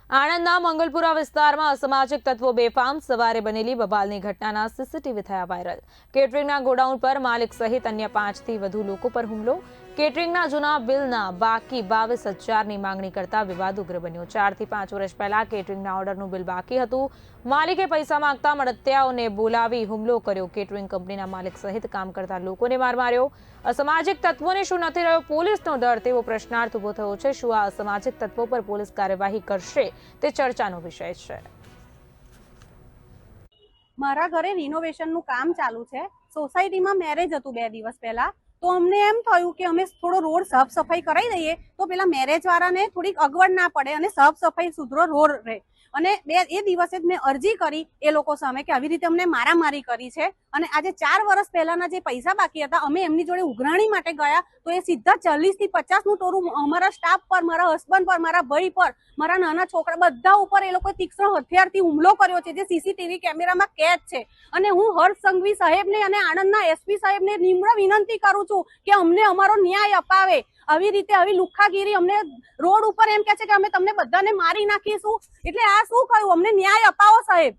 આણંદના મંગલપુરા વિસ્તારમાં અસામાજિક તત્વો બેફામ સવારે બનેલી બબાલની ઘટનાના સીસીટીવી થયા વાયરલ। કેટરિંગના ગોડાઉન પર માલિક સહિત અન્ય 5 થી વધુ લોકો પર હુમલો। કેટરિંગના જૂના બિલના બાકી 22,000ની માંગણી કરતા વિવાદ ઉગ્ર બન્યો। 4 થી 5 વર્ષ પહેલા કેટરિંગના ઓર્ડરનું બિલ બાકી હતું। માલિકે પૈસા માંગતા મળતિયાઓને બોલાવી હુમલો કર્યો। કેટરિંગ કંપનીના માલિક સહિત કામ કરતા લોકોને માર માર્યો। અસામાજિક તત્વોને શું નથી રહ્યો પોલીસનો ડર તેવો પ્રશ્નાર્થ ઉભો થયો છે। શું આ અસામાજિક તત્વો પર પોલીસ કાર્યવાહી કરશે તે ચર્ચાનો વિષય છે। મારા ઘરે રિનોવેશનનું કામ ચાલુ છે। સોસાયટીમાં મેરેજ હતું 2 દિવસ પહેલા, તો અમને એમ થયું કે અમે થોડો રોડ સાફ સફાઈ કરાવી દઈએ તો પેલા મેરેજ વાળાને થોડીક અગવડ ના પડે અને સાફ સફાઈ સુધરો રોડ રહે। અને એ દિવસે જ મેં અરજી કરી એ લોકો સામે કે આવી રીતે અમને મારામારી કરી છે અને આજે 4 વર્ષ પહેલાના જે પૈસા બાકી હતા અમે એમની જોડે ઉઘરાણી માટે ગયા તો એ સીધા 40 થી 50નું ટોરું અમારા સ્ટાફ પર, મારા હસબન્ડ પર, મારા ભાઈ પર, મારા નાના છોકરા બધા ઉપર એ લોકોએ તીક્ષ્ણ હથિયારથી હુમલો કર્યો છે, જે સીસીટીવી કેમેરામાં કેદ છે। અને હું હર્ષ સંઘવી સાહેબને અને આણંદના એસપી સાહેબને નિમ્ર વિનંતી કરું છું કે અમને અમારો ન્યાય અપાવે। આવી રીતે આવી લુખ્ખાગીરી અમને રોડ ઉપર એમ કહે છે કે અમે તમને બધાને મારી નાખીશું, એટલે આ શું કહ્યું? અમને ન્યાય અપાવો સાહેબ।